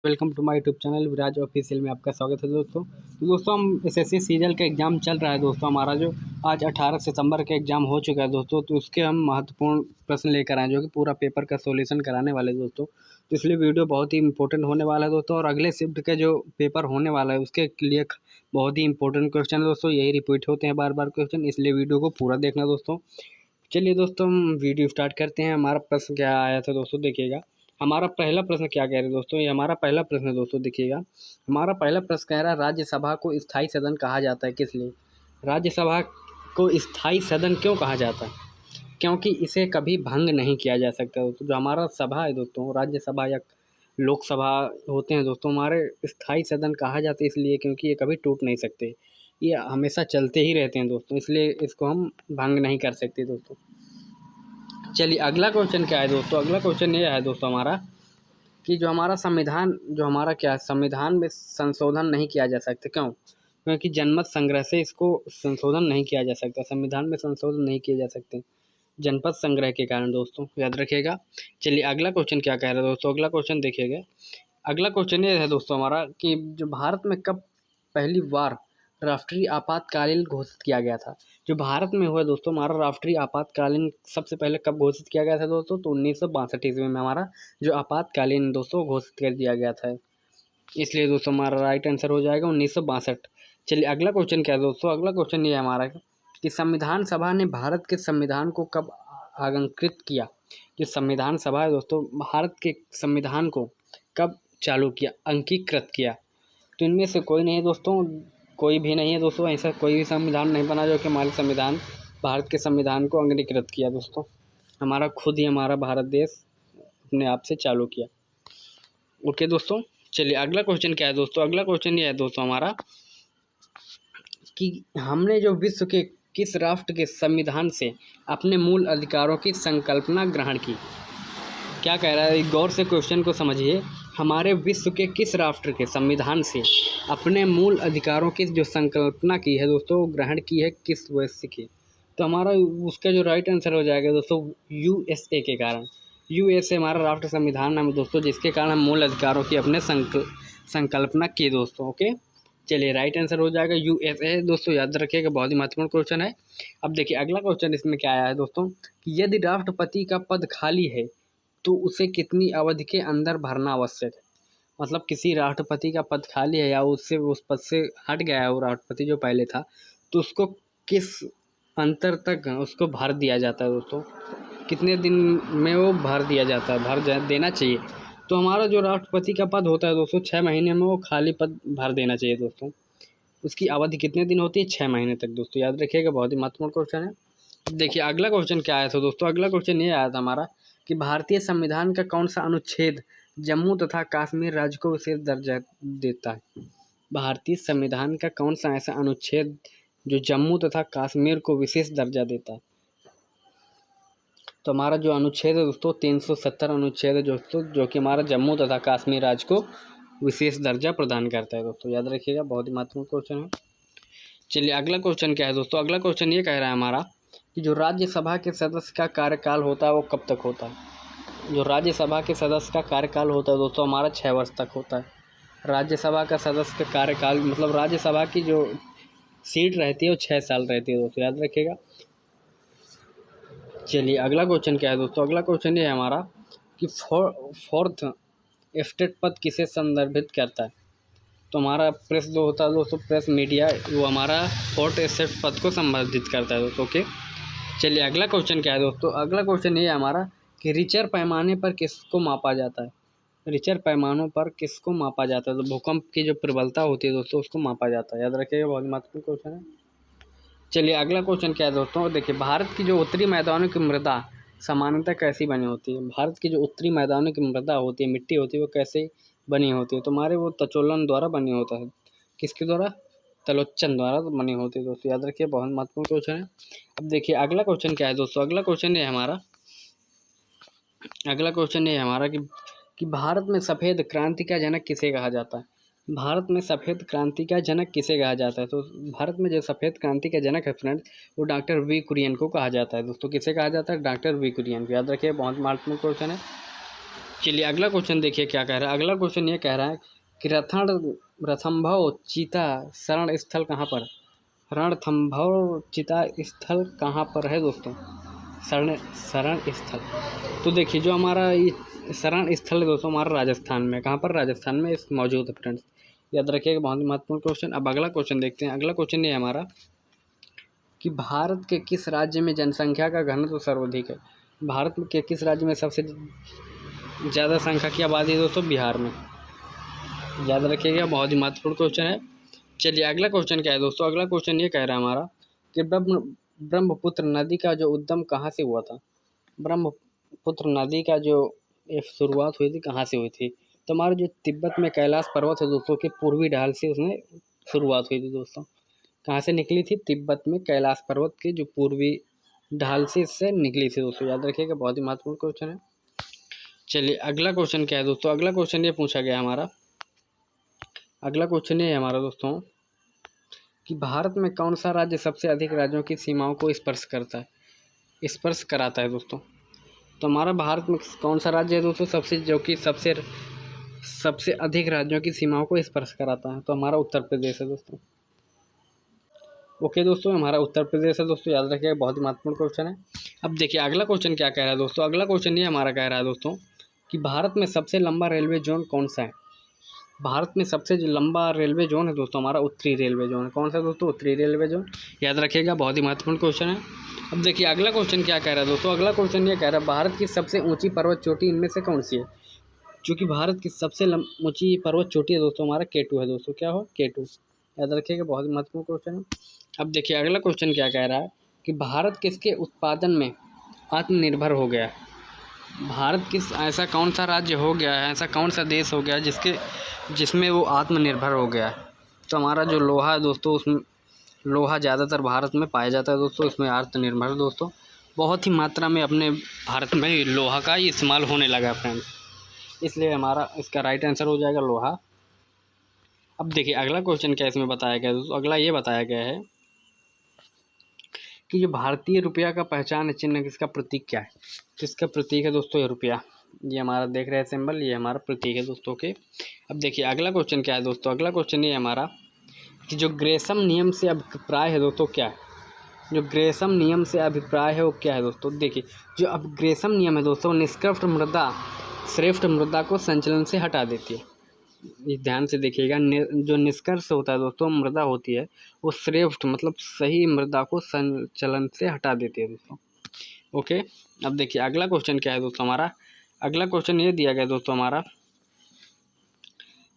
Welcome to my YouTube channel Viraj official में आपका स्वागत है दोस्तों हम एसएससी सीरियल का एग्ज़ाम चल रहा है दोस्तों हमारा जो आज 18 सितंबर का एग्ज़ाम हो चुका है दोस्तों। तो उसके हम महत्वपूर्ण प्रश्न लेकर आए जो कि पूरा पेपर का सॉल्यूशन कराने वाले दोस्तों। तो इसलिए वीडियो बहुत ही इंपॉर्टेंट होने वाला है दोस्तों। और अगले शिफ्ट का जो पेपर होने वाला है उसके लिए बहुत ही इंपॉर्टेंट क्वेश्चन है दोस्तों। यही रिपीट होते हैं बार बार क्वेश्चन, इसलिए वीडियो को पूरा देखना दोस्तों। चलिए दोस्तों हम वीडियो स्टार्ट करते हैं। हमारा प्रश्न क्या आया था दोस्तों, देखिएगा हमारा पहला प्रश्न क्या कह रहे हैं दोस्तों। ये हमारा पहला प्रश्न है दोस्तों, देखिएगा हमारा पहला प्रश्न कह रहा है राज्यसभा को स्थायी सदन कहा जाता है किस लिए। राज्यसभा को स्थायी सदन क्यों कहा जाता है? क्योंकि इसे कभी भंग नहीं किया जा सकता दोस्तों। जो हमारा सभा है दोस्तों, राज्यसभा या लोकसभा होते हैं दोस्तों, हमारे स्थायी सदन कहा जाता है इसलिए क्योंकि ये कभी टूट नहीं सकते, ये हमेशा चलते ही रहते हैं दोस्तों, इसलिए इसको हम भंग नहीं कर सकते दोस्तों। चलिए अगला क्वेश्चन क्या है दोस्तों। अगला क्वेश्चन ये है दोस्तों हमारा कि जो हमारा संविधान जो हमारा क्या है, संविधान में संशोधन नहीं किया जा सकता क्यों? क्योंकि जनमत संग्रह से इसको संशोधन नहीं किया जा सकता। संविधान में संशोधन नहीं किए जा सकते जनपद संग्रह के कारण दोस्तों, याद रखिएगा। चलिए अगला क्वेश्चन क्या कह रहे हैं दोस्तों। अगला क्वेश्चन देखिएगा। अगला क्वेश्चन ये है दोस्तों हमारा कि जो भारत में कब पहली बार राष्ट्रीय आपातकालीन घोषित किया गया था। जो भारत में हुआ दोस्तों हमारा राष्ट्रीय आपातकालीन सबसे पहले कब घोषित किया गया था दोस्तों, तो 1962 ईस्वी में हमारा जो आपातकालीन दोस्तों घोषित कर दिया गया था। इसलिए दोस्तों हमारा राइट आंसर हो जाएगा 1962। चलिए अगला क्वेश्चन क्या है दोस्तों। अगला क्वेश्चन ये है हमारा कि संविधान सभा ने भारत के संविधान को कब आंकित किया। जो संविधान सभा है दोस्तों, भारत के संविधान को कब चालू किया, अंगीकृत किया। तो इनमें से कोई नहीं है दोस्तों, कोई भी नहीं है दोस्तों। ऐसा कोई भी संविधान नहीं बना जो कि हमारे संविधान भारत के संविधान को अंगीकृत किया दोस्तों। हमारा खुद ही हमारा भारत देश अपने आप से चालू किया। ओके दोस्तों, चलिए अगला क्वेश्चन क्या है दोस्तों। अगला क्वेश्चन ये है दोस्तों हमारा कि हमने जो विश्व के किस राष्ट्र के संविधान से अपने मूल अधिकारों की संकल्पना ग्रहण की। क्या कह रहा है, गौर से क्वेश्चन को समझिए। हमारे विश्व के किस राष्ट्र के संविधान से अपने मूल अधिकारों की जो संकल्पना की है दोस्तों, ग्रहण की है किस वर्ष की। तो हमारा उसका जो राइट आंसर हो जाएगा दोस्तों यूएसए के कारण। यूएसए हमारा राष्ट्र संविधान है दोस्तों, जिसके कारण हम मूल अधिकारों की अपने संकल्पना की दोस्तों। ओके, चलिए राइट आंसर हो जाएगा यूएसए दोस्तों, याद रखिएगा, बहुत ही महत्वपूर्ण क्वेश्चन है। अब देखिए अगला क्वेश्चन इसमें क्या आया है दोस्तों कि यदि राष्ट्रपति का पद खाली है तो उसे कितनी अवधि के अंदर भरना आवश्यक है। मतलब किसी राष्ट्रपति का पद खाली है या उससे उस पद से हट गया है वो राष्ट्रपति जो पहले था, तो उसको किस अंतर तक उसको भर दिया जाता है दोस्तों, कितने दिन में वो भर दिया जाता है, देना चाहिए। तो हमारा जो राष्ट्रपति का पद होता है दोस्तों, 6 महीने में वो खाली पद भर देना चाहिए दोस्तों। उसकी अवधि कितने दिन होती है, 6 महीने तक दोस्तों, याद रखिएगा, बहुत ही महत्वपूर्ण क्वेश्चन है। अब देखिए अगला क्वेश्चन क्या आया था दोस्तों। अगला क्वेश्चन ये आया था हमारा कि भारतीय संविधान का कौन सा अनुच्छेद जम्मू तथा कश्मीर राज्य को विशेष दर्जा देता है। भारतीय संविधान का कौन सा ऐसा अनुच्छेद जो जम्मू तथा कश्मीर को विशेष दर्जा देता है। तो हमारा जो अनुच्छेद है दोस्तों 370 अनुच्छेद है दोस्तों, जो कि हमारा जम्मू तथा कश्मीर राज्य को विशेष दर्जा प्रदान करता है दोस्तों, याद रखिएगा, बहुत ही महत्वपूर्ण क्वेश्चन है। चलिए अगला क्वेश्चन क्या है दोस्तों। अगला क्वेश्चन ये कह रहा है हमारा कि जो राज्यसभा के सदस्य का कार्यकाल होता है वो कब तक होता है। जो राज्यसभा के सदस्य का कार्यकाल होता है दोस्तों हमारा 6 वर्ष तक होता है। राज्यसभा का सदस्य का कार्यकाल मतलब राज्यसभा की जो सीट रहती है वो 6 साल रहती है दोस्तों, याद रखिएगा। चलिए अगला क्वेश्चन क्या है दोस्तों। अगला क्वेश्चन ये है हमारा कि फोर्थ एस्टेट पद किसे संदर्भित करता है। तो हमारा प्रेस जो होता है दोस्तों, प्रेस मीडिया, वो हमारा फोर्थ एस्टेट पद को संबोधित करता है दोस्तों। ओके, चलिए अगला क्वेश्चन क्या है दोस्तों। अगला क्वेश्चन ये है हमारा कि रिचर पैमाने पर किसको मापा जाता है। रिचर पैमानों पर किसको मापा जाता है। तो भूकंप की जो प्रबलता होती है दोस्तों उसको मापा जाता है, याद रखिएगा, बहुत महत्वपूर्ण क्वेश्चन है। चलिए अगला क्वेश्चन क्या है दोस्तों। देखिए भारत की जो उत्तरी मैदानों की मृदा सामान्यतः कैसी बनी होती है। भारत की जो उत्तरी मैदानों की मृदा होती है, मिट्टी होती है, वो कैसे बनी होती है। तो हमारे वो तचोलन द्वारा बनी होता है। किसके द्वारा? तलोचन द्वारा बनी होती है दोस्तों, याद रखिए, बहुत महत्वपूर्ण क्वेश्चन है। अब देखिए अगला क्वेश्चन क्या है दोस्तों। अगला क्वेश्चन ये हमारा कि भारत में सफ़ेद क्रांति का जनक किसे कहा जाता है। भारत में सफ़ेद क्रांति का जनक किसे कहा जाता है। तो भारत में जो सफ़ेद क्रांति का जनक है फ्रेंड, वो डॉक्टर वी कुरियन को कहा जाता है दोस्तों। किसे कहा जाता है? डॉक्टर वी कुरियन को, याद रखिए, बहुत महत्वपूर्ण क्वेश्चन है। चलिए अगला क्वेश्चन देखिए क्या कह रहा है। अगला क्वेश्चन ये कह रहा है कि रणथंभौर चीता शरण स्थल कहाँ पर। रणथंभौर चीता स्थल कहाँ पर है दोस्तों। शरण शरण स्थल। तो देखिए जो हमारा ये शरण स्थल है दोस्तों हमारा राजस्थान में, कहाँ पर, राजस्थान में इस मौजूद है फ्रेंड्स, याद रखिएगा, बहुत ही महत्वपूर्ण क्वेश्चन। अब अगला क्वेश्चन देखते हैं। अगला क्वेश्चन ये है हमारा कि भारत के किस राज्य में जनसंख्या का घनत्व सर्वाधिक है। भारत के किस राज्य में सबसे ज़्यादा संख्या की आबादी है दोस्तों, बिहार में, याद रखिएगा, बहुत ही महत्वपूर्ण क्वेश्चन है। चलिए अगला क्वेश्चन क्या है दोस्तों। अगला क्वेश्चन ये कह रहा है हमारा कि ब्रह्मपुत्र नदी का जो उद्गम कहाँ से हुआ था। ब्रह्मपुत्र नदी का जो शुरुआत हुई थी कहाँ से हुई थी। तो हमारे जो तिब्बत में कैलाश पर्वत है दोस्तों के पूर्वी ढाल से उसमें शुरुआत हुई थी दोस्तों। कहाँ से निकली थी, तिब्बत में कैलाश पर्वत के जो पूर्वी ढाल से इससे निकली थी दोस्तों, याद रखिएगा, बहुत ही महत्वपूर्ण क्वेश्चन है। चलिए अगला क्वेश्चन क्या है दोस्तों। अगला क्वेश्चन ये पूछा गया हमारा, अगला क्वेश्चन ये है हमारा दोस्तों कि भारत में कौन सा राज्य सबसे अधिक राज्यों की सीमाओं को स्पर्श कराता है दोस्तों। तो हमारा भारत में कौन सा राज्य है दोस्तों सबसे, जो कि सबसे अधिक राज्यों की सीमाओं को स्पर्श कराता है। तो हमारा उत्तर प्रदेश है दोस्तों। ओके दोस्तों, हमारा उत्तर प्रदेश है दोस्तों, याद रखिएगा, बहुत ही महत्वपूर्ण क्वेश्चन है। अब देखिए अगला क्वेश्चन क्या कह रहा है दोस्तों। अगला क्वेश्चन ये हमारा कह रहा है दोस्तों कि भारत में सबसे लंबा रेलवे जोन कौन सा है। भारत में सबसे जो लंबा रेलवे जोन है दोस्तों हमारा उत्तरी रेलवे जोन है। कौन सा दोस्तों, उत्तरी रेलवे जोन, याद रखिएगा, बहुत ही महत्वपूर्ण क्वेश्चन है। अब देखिए अगला क्वेश्चन क्या कह रहा है दोस्तों। अगला क्वेश्चन ये कह रहा है भारत की सबसे ऊंची पर्वत चोटी इनमें से कौन सी है। चूँकि भारत की सबसे ऊंची पर्वत चोटी है दोस्तों हमारा K2 है दोस्तों, क्या हो, K2, याद रखिएगा, बहुत ही महत्वपूर्ण क्वेश्चन है। अब देखिए अगला क्वेश्चन क्या कह रहा है कि भारत किसके उत्पादन में आत्मनिर्भर हो गया है। भारत किस ऐसा कौन सा राज्य हो गया है, ऐसा कौन सा देश हो गया है जिसमें वो आत्मनिर्भर हो गया है। तो हमारा जो लोहा है दोस्तों, उसमें लोहा ज़्यादातर भारत में पाया जाता है दोस्तों, इसमें आत्मनिर्भर दोस्तों बहुत ही मात्रा में अपने भारत में लोहा का ही इस्तेमाल होने लगा फ्रेंड्स, इसलिए हमारा इसका राइट आंसर हो जाएगा लोहा। अब देखिए अगला क्वेश्चन क्या इसमें बताया गया है दोस्तों। अगला ये बताया गया है कि जो भारतीय रुपया का पहचान चिन्ह किसका प्रतीक क्या है। किसका प्रतीक है दोस्तों, ये रुपया, ये हमारा देख रहे हैं सिंबल, ये हमारा प्रतीक है दोस्तों के। अब देखिए अगला क्वेश्चन क्या है दोस्तों। अगला क्वेश्चन ये हमारा कि जो ग्रेसम नियम से अभिप्राय है दोस्तों क्या है। जो ग्रेसम नियम से अभिप्राय है वो क्या है दोस्तों। देखिए जो अब ग्रेसम नियम है दोस्तों निष्कृष्ट मृदा श्रेष्ठ मृदा को संचलन से हटा देती है। ये ध्यान से देखिएगा, जो निष्कर्ष होता है दोस्तों, मृदा होती है वो श्रेष्ठ मतलब सही मृदा को संचलन से हटा देती है दोस्तों। ओके, अब देखिए अगला क्वेश्चन क्या है दोस्तों हमारा। अगला क्वेश्चन ये दिया गया दोस्तों हमारा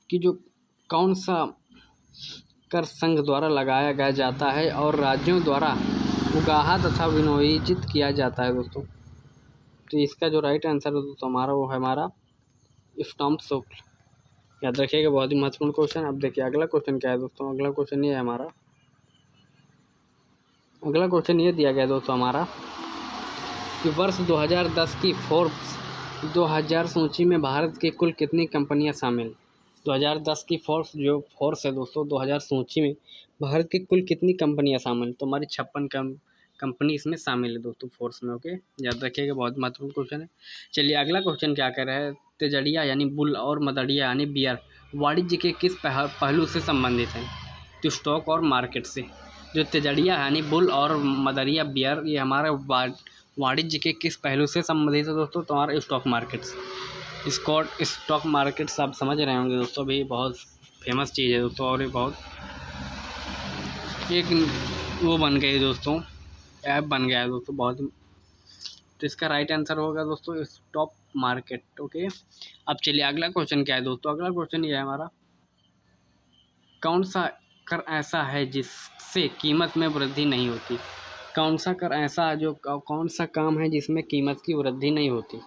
कि जो कौन सा कर संघ द्वारा लगाया गया जाता है और राज्यों द्वारा उगाहा तथा विनियोजित किया जाता है दोस्तों। तो इसका जो राइट आंसर है दोस्तों हमारा वो है हमारा स्टॉम्प शुल्क, याद रखिएगा, बहुत ही महत्वपूर्ण क्वेश्चन। अब देखिए अगला क्वेश्चन क्या है दोस्तों। अगला क्वेश्चन ये है हमारा, अगला क्वेश्चन ये दिया गया दोस्तों हमारा कि वर्ष 2010 की फोर्ब्स 2000 सूची में भारत की कुल कितनी कंपनियां शामिल। 2010 की फोर्स है दोस्तों 2000 सूची में भारत की कुल कितनी कंपनियां शामिल। तो हमारी 56 कंपनी इसमें शामिल है दोस्तों फोर्स में। ओके, याद रखिएगा, बहुत महत्वपूर्ण क्वेश्चन है। चलिए अगला क्वेश्चन क्या कह रहा है। तेजड़िया यानी बुल और मदड़िया यानी बियर वाणिज्य के किस पहलू से संबंधित हैं। तो स्टॉक और मार्केट से। जो तेजड़िया यानी बुल और मदरिया बियर ये हमारे वाणिज्य के किस पहलू से संबंधित है दोस्तों। तो हमारा स्टॉक मार्केट्स। स्टॉक मार्केट्स आप समझ रहे होंगे दोस्तों, भी बहुत फेमस चीज़ है दोस्तों, और ये बहुत एक वो बन गई दोस्तों, ऐप बन गया है दोस्तों बहुत। तो इसका राइट आंसर होगा दोस्तों स्टॉक मार्केट। ओके, अब चलिए अगला क्वेश्चन क्या है दोस्तों। अगला क्वेश्चन ये है हमारा, कौन सा कर ऐसा है जिससे कीमत में वृद्धि नहीं होती। कौन सा कर ऐसा जो कौन सा काम है जिसमें कीमत की वृद्धि नहीं होती।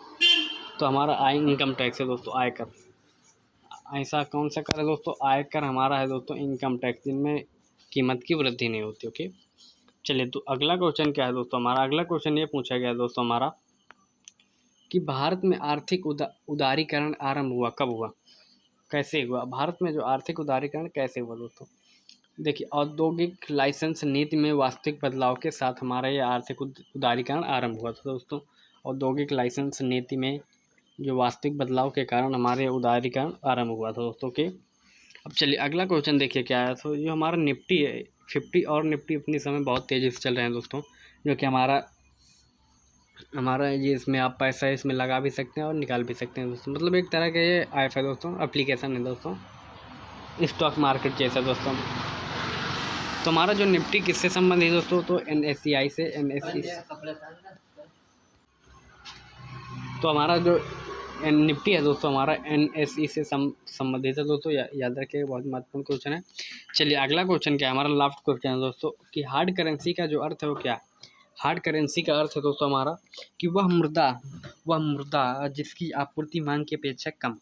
तो हमारा इनकम टैक्स है दोस्तों, आयकर। ऐसा कौन सा कर है दोस्तों, आयकर हमारा है दोस्तों, इनकम टैक्स, जिनमें कीमत की वृद्धि नहीं होती। ओके, चलिए तो अगला क्वेश्चन क्या है दोस्तों हमारा। अगला क्वेश्चन ये पूछा गया दोस्तों हमारा कि भारत में आर्थिक उदारीकरण आरंभ हुआ, कब हुआ, कैसे हुआ। भारत में जो आर्थिक उदारीकरण कैसे हुआ दोस्तों। देखिए औद्योगिक लाइसेंस नीति में वास्तविक बदलाव के साथ हमारा ये आर्थिक उदारीकरण आरंभ हुआ था दोस्तों। औद्योगिक लाइसेंस नीति में जो वास्तविक बदलाव के कारण हमारे उदारीकरण आरंभ हुआ था दोस्तों के। अब चलिए अगला क्वेश्चन देखिए क्या आया। तो जो हमारा निफ्टी है 50 और निफ्टी अपनी समय बहुत तेज़ी से चल रहे हैं दोस्तों, जो कि हमारा ये इसमें आप पैसा इसमें लगा भी सकते हैं और निकाल भी सकते हैं दोस्तों। मतलब एक तरह का ये ऐप है दोस्तों, एप्लीकेशन है दोस्तों, स्टॉक मार्केट जैसा दोस्तों। तो हमारा जो निफ्टी किससे संबंधित है दोस्तों, तो NSCI से तो हमारा जो निफ्टी है दोस्तों हमारा NSE से संबंधित है दोस्तों, याद रखिए, बहुत महत्वपूर्ण क्वेश्चन है। चलिए अगला क्वेश्चन क्या है, हमारा लास्ट क्वेश्चन है दोस्तों कि हार्ड करेंसी का जो अर्थ है वो क्या है। हार्ड करेंसी का अर्थ है दोस्तों हमारा कि वह मुद्रा जिसकी आपूर्ति मांग की अपेक्षा कम।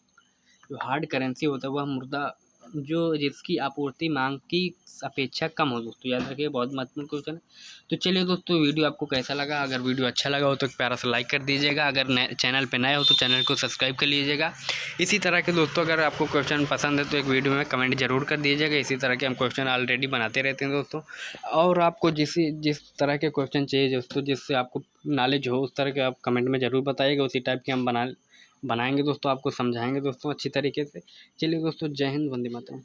जो हार्ड करेंसी होता है वह मुद्रा जो जिसकी आपूर्ति मांग की अपेक्षा कम हो दोस्तों, याद रखिए, बहुत महत्वपूर्ण क्वेश्चन है। तो चलिए दोस्तों, वीडियो आपको कैसा लगा, अगर वीडियो अच्छा लगा हो तो एक प्यारा सा लाइक कर दीजिएगा, अगर नए चैनल पे नए हो तो चैनल को सब्सक्राइब कर लीजिएगा। इसी तरह के दोस्तों अगर आपको क्वेश्चन पसंद है तो एक वीडियो में कमेंट जरूर कर दीजिएगा। इसी तरह के हम क्वेश्चन ऑलरेडी बनाते रहते हैं दोस्तों, और आपको जिस तरह के क्वेश्चन चाहिए दोस्तों, जिससे आपको नॉलेज हो, उस तरह के आप कमेंट में ज़रूर बताइएगा। उसी टाइप के हम बनाएंगे दोस्तों, आपको समझाएंगे दोस्तों अच्छी तरीके से। चलिए दोस्तों, जय हिंद, वंदे मातरम।